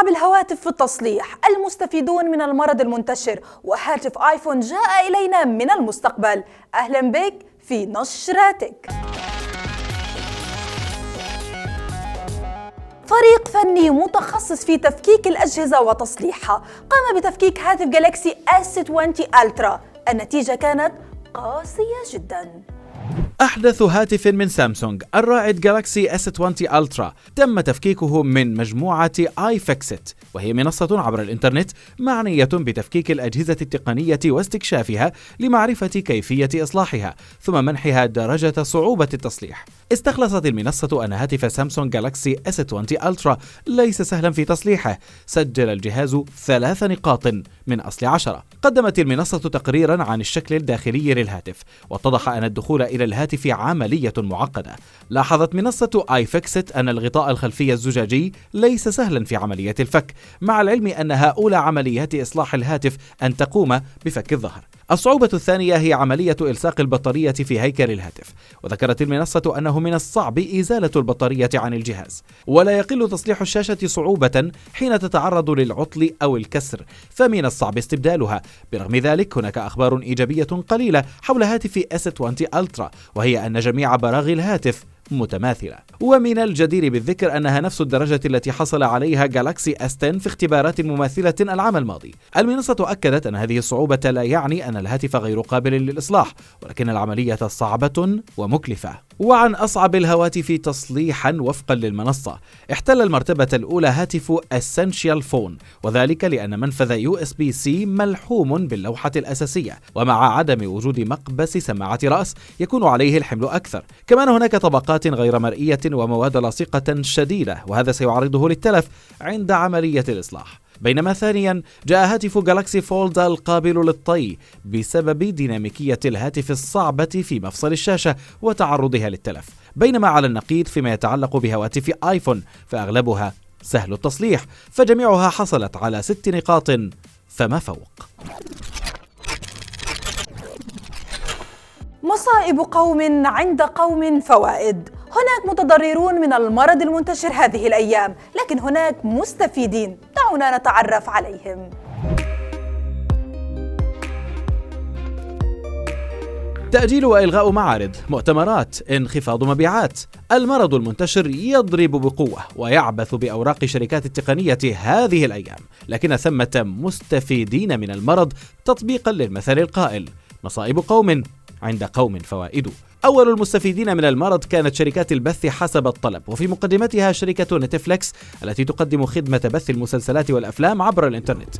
أصعب الهواتف في التصليح، المستفيدون من المرض المنتشر، وهاتف آيفون جاء إلينا من المستقبل. أهلا بك في نشراتك. فريق فني متخصص في تفكيك الأجهزة وتصليحها قام بتفكيك هاتف جالاكسي S20 ألترا. النتيجة كانت قاسية جدا. أحدث هاتف من سامسونج الرائد جالاكسي S20 ألترا تم تفكيكه من مجموعة iFixit، وهي منصة عبر الإنترنت معنية بتفكيك الأجهزة التقنية واستكشافها لمعرفة كيفية إصلاحها ثم منحها درجة صعوبة التصليح. استخلصت المنصة أن هاتف سامسونج جالاكسي S20 ألترا ليس سهلا في تصليحه، سجل الجهاز 3 نقاط من أصل 10. قدمت المنصة تقريرا عن الشكل الداخلي للهاتف، واتضح أن الدخول إلى الهاتف عملية معقدة. لاحظت منصة iFixit أن الغطاء الخلفي الزجاجي ليس سهلا في عملية الفك، مع العلم أن أولى عمليات إصلاح الهاتف أن تقوم بفك الظهر. الصعوبة الثانية هي عملية إلصاق البطارية في هيكل الهاتف، وذكرت المنصة أنه من الصعب إزالة البطارية عن الجهاز، ولا يقل تصليح الشاشة صعوبة حين تتعرض للعطل أو الكسر، فمن الصعب استبدالها. برغم ذلك هناك أخبار إيجابية قليلة حول هاتف S20 ألترا، وهي أن جميع براغي الهاتف متماثلة، ومن الجدير بالذكر أنها نفس الدرجة التي حصل عليها جالاكسي S10 في اختبارات مماثلة العام الماضي. المنصة أكدت أن هذه الصعوبة لا يعني أن الهاتف غير قابل للإصلاح، ولكن العملية صعبة ومكلفة. وعن أصعب الهواتف تصليحا وفقا للمنصة، احتل المرتبة الأولى هاتف Essential Phone، وذلك لأن منفذ USB-C ملحوم باللوحة الأساسية، ومع عدم وجود مقبس سماعة رأس يكون عليه الحمل أكثر. كمان هناك طبقات غير مرئية ومواد لاصقة شديدة، وهذا سيعرضه للتلف عند عملية الإصلاح. بينما ثانيا جاء هاتف جالاكسي فولد القابل للطي بسبب ديناميكية الهاتف الصعبة في مفصل الشاشة وتعرضها للتلف. بينما على النقيض فيما يتعلق بهواتف آيفون فأغلبها سهل التصليح، فجميعها حصلت على 6 نقاط فما فوق. مصائب قوم عند قوم فوائد. هناك متضررون من المرض المنتشر هذه الأيام، لكن هناك مستفيدين. دعونا نتعرف عليهم. تأجيل وإلغاء معارض، مؤتمرات، انخفاض مبيعات. المرض المنتشر يضرب بقوة ويعبث بأوراق شركات التقنية هذه الأيام، لكن ثمة مستفيدين من المرض تطبيقا للمثل القائل: مصائب قوم عند قوم فوائد. أول المستفيدين من المرض كانت شركات البث حسب الطلب، وفي مقدمتها شركة نتفليكس التي تقدم خدمة بث المسلسلات والأفلام عبر الإنترنت.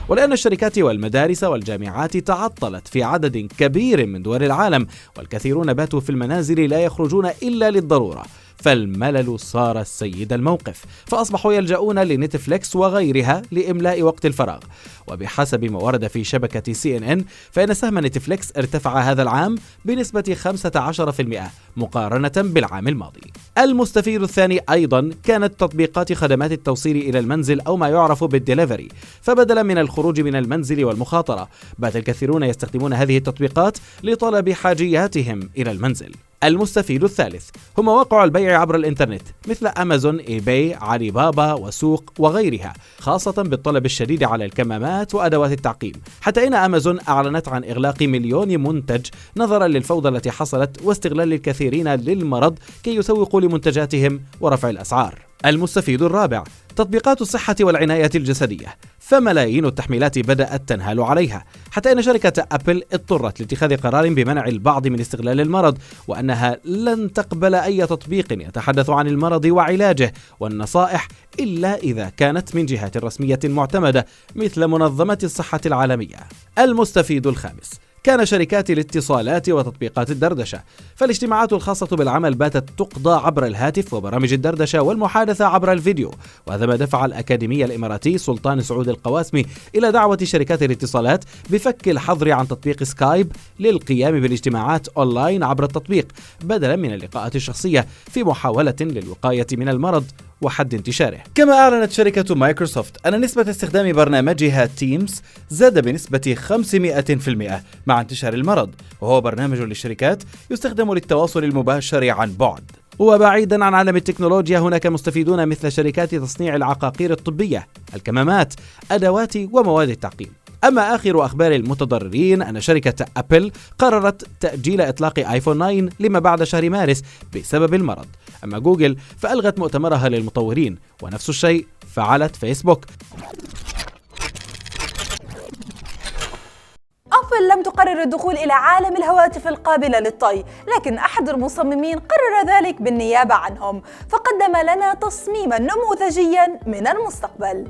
ولأن الشركات والمدارس والجامعات تعطلت في عدد كبير من دول العالم، والكثيرون باتوا في المنازل لا يخرجون إلا للضرورة، فالملل صار سيد الموقف، فأصبحوا يلجؤون لنتفليكس وغيرها لإملاء وقت الفراغ. وبحسب ما ورد في شبكة CNN فإن سهم نتفليكس ارتفع هذا العام بنسبة 15% مقارنة بالعام الماضي. المستفيد الثاني أيضا كانت تطبيقات خدمات التوصيل إلى المنزل أو ما يعرف بالديليفري، فبدلا من الخروج من المنزل والمخاطرة بات الكثيرون يستخدمون هذه التطبيقات لطلب حاجياتهم إلى المنزل. المستفيد الثالث هم مواقع البيع عبر الإنترنت مثل أمازون، إيباي، علي بابا وسوق وغيرها، خاصة بالطلب الشديد على الكمامات وأدوات التعقيم، حتى إن أمازون أعلنت عن إغلاق 1,000,000 منتج نظرا للفوضى التي حصلت واستغلال الكثيرين للمرض كي يسوقوا لمنتجاتهم ورفع الأسعار. المستفيد الرابع تطبيقات الصحة والعناية الجسدية، فملايين التحميلات بدأت تنهال عليها، حتى أن شركة أبل اضطرت لاتخاذ قرار بمنع البعض من استغلال المرض، وأنها لن تقبل أي تطبيق يتحدث عن المرض وعلاجه والنصائح إلا إذا كانت من جهات رسمية معتمدة مثل منظمة الصحة العالمية. المستفيد الخامس كان شركات الاتصالات وتطبيقات الدردشة، فالاجتماعات الخاصة بالعمل باتت تقضى عبر الهاتف، وبرامج الدردشة والمحادثة عبر الفيديو، وهذا ما دفع الأكاديمي الإماراتي سلطان سعود القواسمي إلى دعوة شركات الاتصالات بفك الحظر عن تطبيق سكايب للقيام بالاجتماعات أونلاين عبر التطبيق بدلا من اللقاءات الشخصية، في محاولة للوقاية من المرض وحد انتشاره. كما أعلنت شركة مايكروسوفت أن نسبة استخدام برنامجها تيمز زاد بنسبة 500% مع انتشار المرض، وهو برنامج للشركات يستخدم للتواصل المباشر عن بعد. وبعيدا عن عالم التكنولوجيا هناك مستفيدون مثل شركات تصنيع العقاقير الطبية، الكمامات، أدوات ومواد التعقيم. أما آخر أخبار المتضررين أن شركة أبل قررت تأجيل إطلاق آيفون 9 لما بعد شهر مارس بسبب المرض. أما جوجل فألغت مؤتمرها للمطورين، ونفس الشيء فعلت فيسبوك. أبل لم تقرر الدخول إلى عالم الهواتف القابلة للطي، لكن أحد المصممين قرر ذلك بالنيابة عنهم، فقدم لنا تصميما نموذجيا من المستقبل.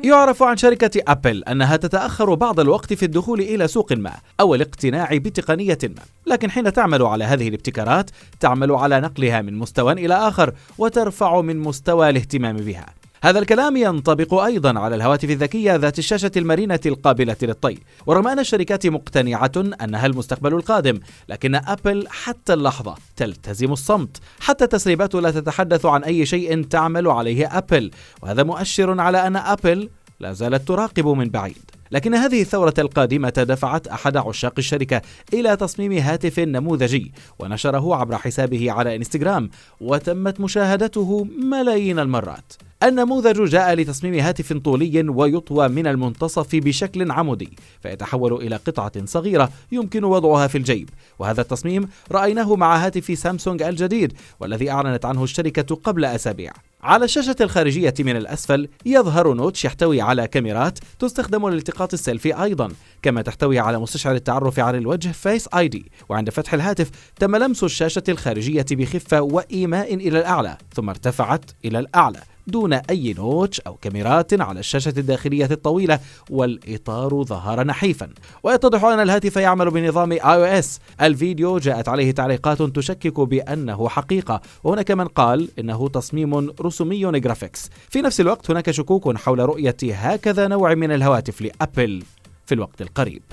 يعرف عن شركة أبل أنها تتأخر بعض الوقت في الدخول إلى سوق ما أو الاقتناع بتقنية ما، لكن حين تعمل على هذه الابتكارات تعمل على نقلها من مستوى إلى آخر وترفع من مستوى الاهتمام بها. هذا الكلام ينطبق أيضا على الهواتف الذكية ذات الشاشة المرنة القابلة للطي. ورغم أن الشركات مقتنعة أنها المستقبل القادم، لكن أبل حتى اللحظة تلتزم الصمت. حتى التسريبات لا تتحدث عن أي شيء تعمل عليه أبل، وهذا مؤشر على أن أبل لا زالت تراقب من بعيد. لكن هذه الثورة القادمة دفعت أحد عشاق الشركة إلى تصميم هاتف نموذجي ونشره عبر حسابه على انستغرام، وتمت مشاهدته ملايين المرات. النموذج جاء لتصميم هاتف طولي ويطوى من المنتصف بشكل عمودي، فيتحول إلى قطعة صغيرة يمكن وضعها في الجيب. وهذا التصميم رأيناه مع هاتف سامسونج الجديد والذي أعلنت عنه الشركة قبل أسابيع. على الشاشة الخارجية من الأسفل يظهر نوتش يحتوي على كاميرات تستخدم لالتقاط السيلفي أيضا، كما تحتوي على مستشعر التعرف على الوجه فيس آي دي. وعند فتح الهاتف تم لمس الشاشة الخارجية بخفة وإيماء إلى الأعلى، ثم ارتفعت إلى الأعلى دون أي نوتش أو كاميرات على الشاشة الداخلية الطويلة، والإطار ظهر نحيفا. ويتضح أن الهاتف يعمل بنظام iOS. الفيديو جاءت عليه تعليقات تشكك بأنه حقيقة، وهناك من قال إنه تصميم رسومي جرافيكس. في نفس الوقت هناك شكوك حول رؤية هكذا نوع من الهواتف لأبل في الوقت القريب.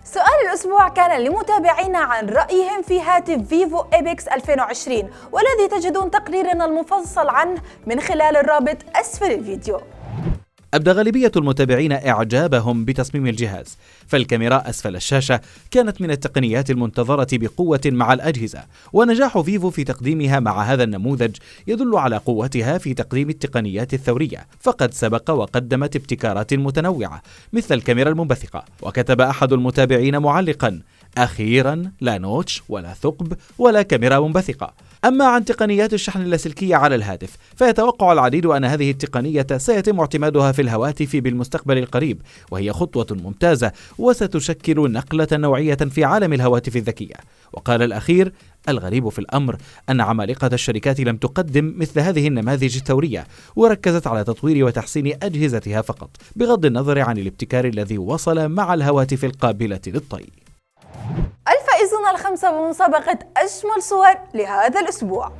سؤال الأسبوع كان لمتابعينا عن رأيهم في هاتف فيفو إيبكس 2020، والذي تجدون تقريرنا المفصل عنه من خلال الرابط أسفل الفيديو. أبدى غالبية المتابعين إعجابهم بتصميم الجهاز، فالكاميرا أسفل الشاشة كانت من التقنيات المنتظرة بقوة مع الأجهزة، ونجاح فيفو في تقديمها مع هذا النموذج يدل على قوتها في تقديم التقنيات الثورية، فقد سبق وقدمت ابتكارات متنوعة مثل الكاميرا المنبثقة. وكتب أحد المتابعين معلقا: أخيرا لا نوتش ولا ثقب ولا كاميرا منبثقة. أما عن تقنيات الشحن اللاسلكي على الهاتف، فيتوقع العديد أن هذه التقنية سيتم اعتمادها في الهواتف بالمستقبل القريب، وهي خطوة ممتازة وستشكل نقلة نوعية في عالم الهواتف الذكية. وقال الأخير: الغريب في الأمر أن عمالقة الشركات لم تقدم مثل هذه النماذج الثورية، وركزت على تطوير وتحسين أجهزتها فقط، بغض النظر عن الابتكار الذي وصل مع الهواتف القابلة للطي. الفائزون الخمسة بمسابقة أجمل صور لهذا الأسبوع: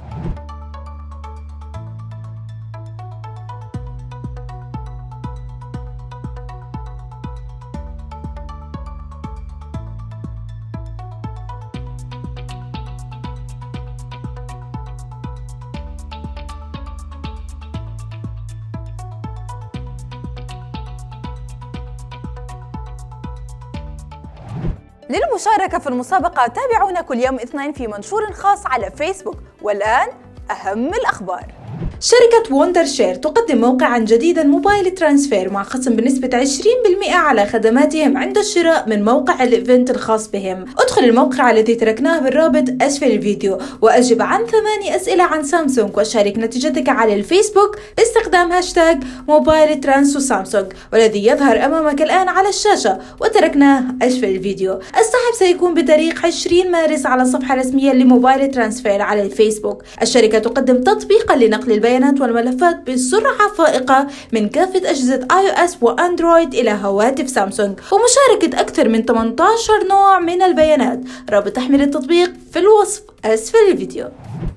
للمشاركة في المسابقة تابعونا كل يوم اثنين في منشور خاص على فيسبوك. والآن أهم الأخبار. شركة وندر شير تقدم موقعا جديدا موبايل ترانسفير مع خصم بنسبة 20% على خدماتهم عند الشراء من موقع الإيفنت الخاص بهم. ادخل الموقع الذي تركناه بالرابط أسفل الفيديو وأجب عن 8 أسئلة عن سامسونج، وشارك نتيجتك على الفيسبوك باستخدام هاشتاج موبايل ترانس سامسونج والذي يظهر أمامك الآن على الشاشة وتركناه أسفل الفيديو. السحب سيكون بتاريخ 20 مارس على الصفحة الرسمية لموبايل ترانسفير على الفيسبوك. الشركة تقدم تطبيقا لنقل البيانات والملفات بسرعة فائقة من كافة أجهزة iOS وأندرويد إلى هواتف سامسونج، ومشاركة أكثر من 18 نوع من البيانات. رابط تحميل التطبيق في الوصف أسفل الفيديو.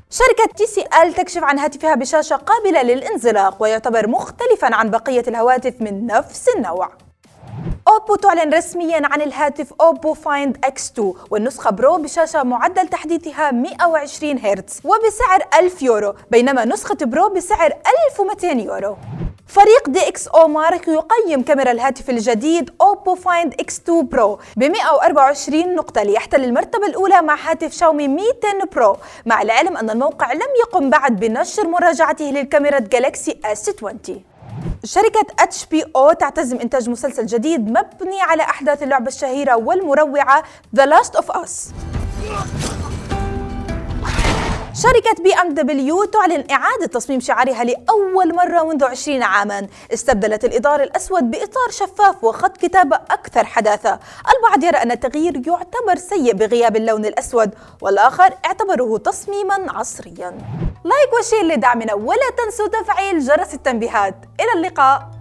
شركة TCL تكشف عن هاتفها بشاشة قابلة للانزلاق ويعتبر مختلفا عن بقية الهواتف من نفس النوع. أوبو تعلن رسميا عن الهاتف أوبو فايند X2 والنسخة برو بشاشة معدل تحديثها 120 هرتز وبسعر 1000 يورو، بينما نسخة برو بسعر 1200 يورو. فريق DxO Mark يقيم كاميرا الهاتف الجديد أوبو فايند X2 برو ب 124 نقطة ليحتل المرتبة الأولى مع هاتف شاومي Mi 10 برو، مع العلم أن الموقع لم يقم بعد بنشر مراجعته للكاميرا جالاكسي S20. شركة HBO تعتزم إنتاج مسلسل جديد مبني على أحداث اللعبة الشهيرة والمروعة The Last of Us. شركة BMW تعلن إعادة تصميم شعارها لأول مرة منذ 20 عاما، استبدلت الإطار الأسود بإطار شفاف وخط كتابة أكثر حداثة. البعض يرى أن التغيير يعتبر سيء بغياب اللون الأسود، والآخر اعتبره تصميما عصريا. لايك وشير لدعمنا، ولا تنسوا تفعيل جرس التنبيهات. إلى اللقاء.